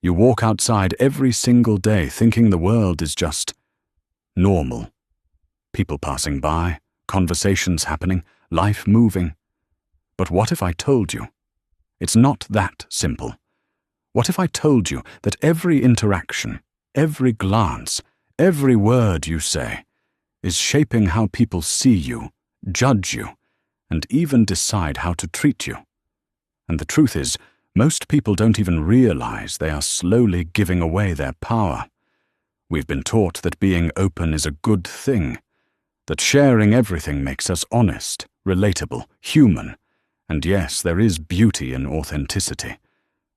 You walk outside every single day thinking the world is just normal. People passing by, conversations happening, life moving. But what if I told you? It's not that simple. What if I told you that every interaction, every glance, every word you say is shaping how people see you, judge you, and even decide how to treat you? And the truth is, most people don't even realize they are slowly giving away their power. We've been taught that being open is a good thing, that sharing everything makes us honest, relatable, human. And yes, there is beauty in authenticity,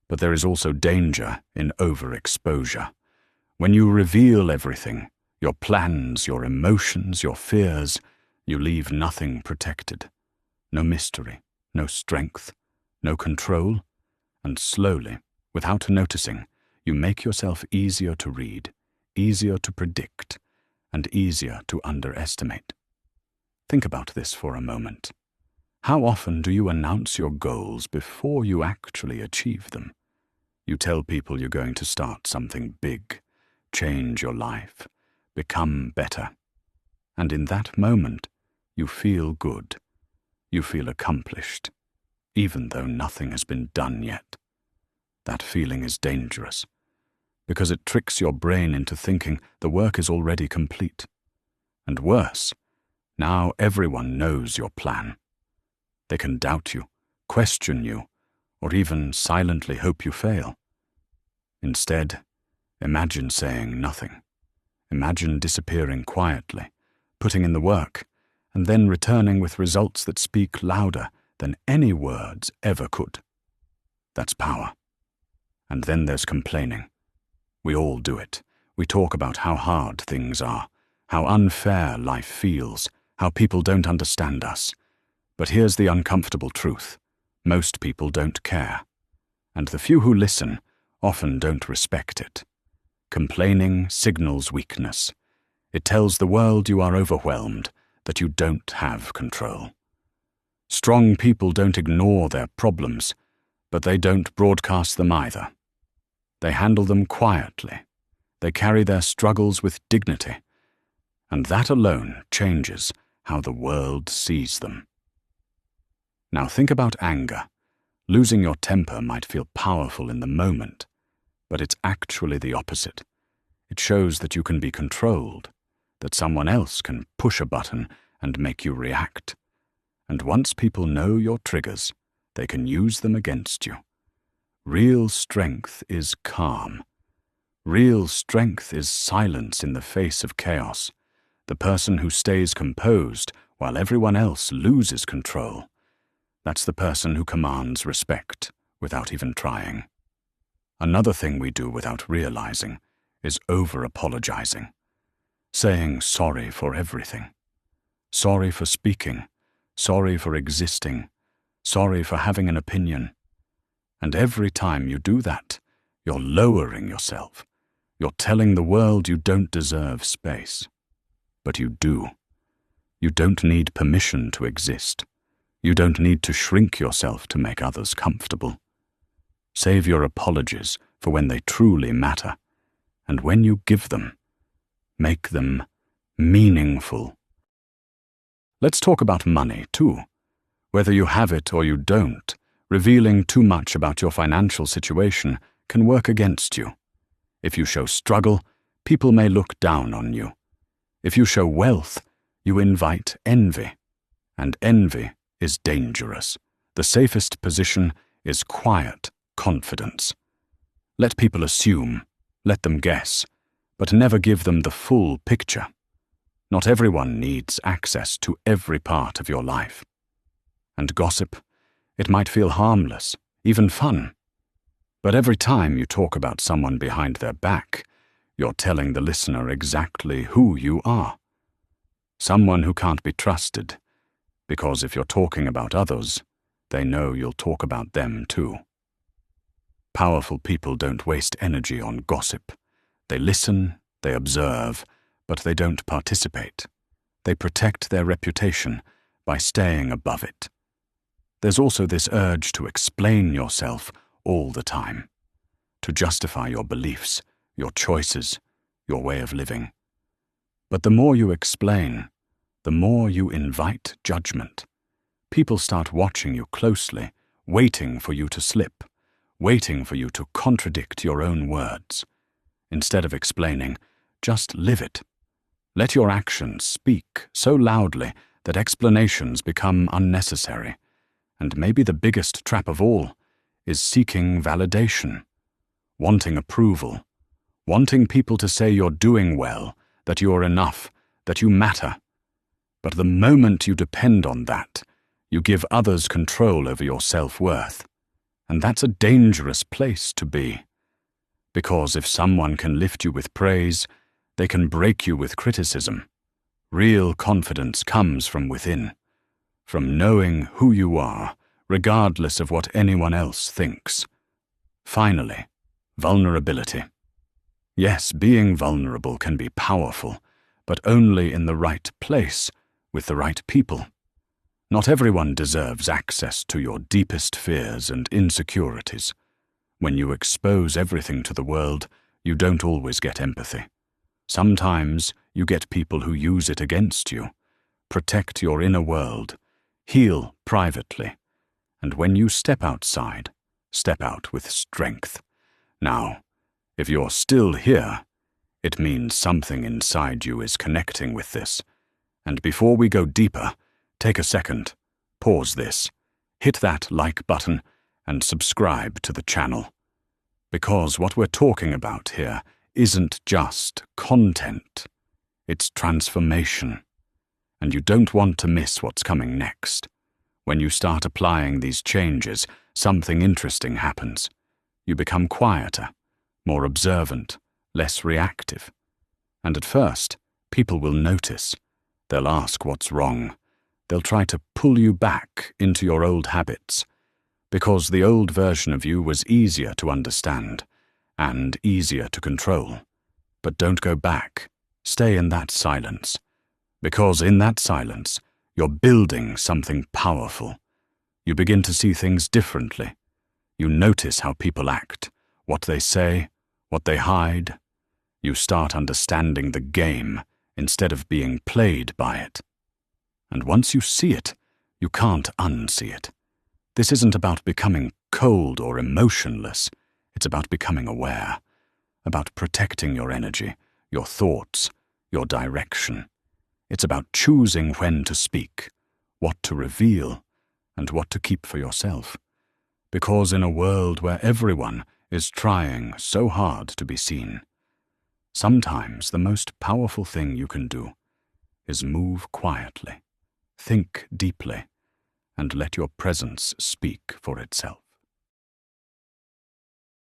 but there is also danger in overexposure. When you reveal everything, your plans, your emotions, your fears, you leave nothing protected. No mystery, no strength, no control, and slowly, without noticing, you make yourself easier to read, easier to predict, and easier to underestimate. Think about this for a moment. How often do you announce your goals before you actually achieve them? You tell people you're going to start something big, change your life, become better. And in that moment, you feel good. You feel accomplished, even though nothing has been done yet. That feeling is dangerous, because it tricks your brain into thinking the work is already complete. And worse, now everyone knows your plan. They can doubt you, question you, or even silently hope you fail. Instead, imagine saying nothing. Imagine disappearing quietly, putting in the work, and then returning with results that speak louder than any words ever could. That's power. And then there's complaining. We all do it. We talk about how hard things are, how unfair life feels, how people don't understand us. But here's the uncomfortable truth. Most people don't care. And the few who listen often don't respect it. Complaining signals weakness. It tells the world you are overwhelmed, that you don't have control. Strong people don't ignore their problems, but they don't broadcast them either. They handle them quietly. They carry their struggles with dignity. And that alone changes how the world sees them. Now think about anger. Losing your temper might feel powerful in the moment, but it's actually the opposite. It shows that you can be controlled, that someone else can push a button and make you react. And once people know your triggers, they can use them against you. Real strength is calm. Real strength is silence in the face of chaos. The person who stays composed while everyone else loses control. That's the person who commands respect without even trying. Another thing we do without realizing is over-apologizing. Saying sorry for everything. Sorry for speaking. Sorry for existing. Sorry for having an opinion. And every time you do that, you're lowering yourself. You're telling the world you don't deserve space. But you do. You don't need permission to exist. You don't need to shrink yourself to make others comfortable. Save your apologies for when they truly matter. And when you give them, make them meaningful. Let's talk about money, too. Whether you have it or you don't, revealing too much about your financial situation can work against you. If you show struggle, people may look down on you. If you show wealth, you invite envy. And envy is dangerous. The safest position is quiet confidence. Let people assume, let them guess, but never give them the full picture. Not everyone needs access to every part of your life. And gossip, it might feel harmless, even fun. But every time you talk about someone behind their back, you're telling the listener exactly who you are. Someone who can't be trusted, because if you're talking about others, they know you'll talk about them too. Powerful people don't waste energy on gossip. They listen, they observe, but they don't participate. They protect their reputation by staying above it. There's also this urge to explain yourself all the time. to justify your beliefs, your choices, your way of living. But the more you explain, the more you invite judgment. People start watching you closely, waiting for you to slip, waiting for you to contradict your own words. Instead of explaining, just live it. Let your actions speak so loudly that explanations become unnecessary. And maybe the biggest trap of all is seeking validation, wanting approval, wanting people to say you're doing well, that you're enough, that you matter. But the moment you depend on that, you give others control over your self-worth. And that's a dangerous place to be. Because if someone can lift you with praise, they can break you with criticism. Real confidence comes from within, from knowing who you are, regardless of what anyone else thinks. Finally, vulnerability. Yes, being vulnerable can be powerful, but only in the right place, with the right people. Not everyone deserves access to your deepest fears and insecurities. When you expose everything to the world, you don't always get empathy. Sometimes you get people who use it against you. Protect your inner world. Heal privately. And when you step outside, step out with strength. Now, if you're still here, it means something inside you is connecting with this. And before we go deeper, take a second, pause this, hit that like button, and subscribe to the channel. Because what we're talking about here isn't just content, it's transformation. And you don't want to miss what's coming next. When you start applying these changes, something interesting happens. You become quieter, more observant, less reactive. And at first, people will notice. They'll ask what's wrong. They'll try to pull you back into your old habits, because the old version of you was easier to understand and easier to control. But don't go back. Stay in that silence, because in that silence, you're building something powerful. You begin to see things differently. You notice how people act, what they say, what they hide. You start understanding the game instead of being played by it. And once you see it, you can't unsee it. This isn't about becoming cold or emotionless. It's about becoming aware, about protecting your energy, your thoughts, your direction. It's about choosing when to speak, what to reveal, and what to keep for yourself. Because in a world where everyone is trying so hard to be seen, sometimes the most powerful thing you can do is move quietly, think deeply, and let your presence speak for itself.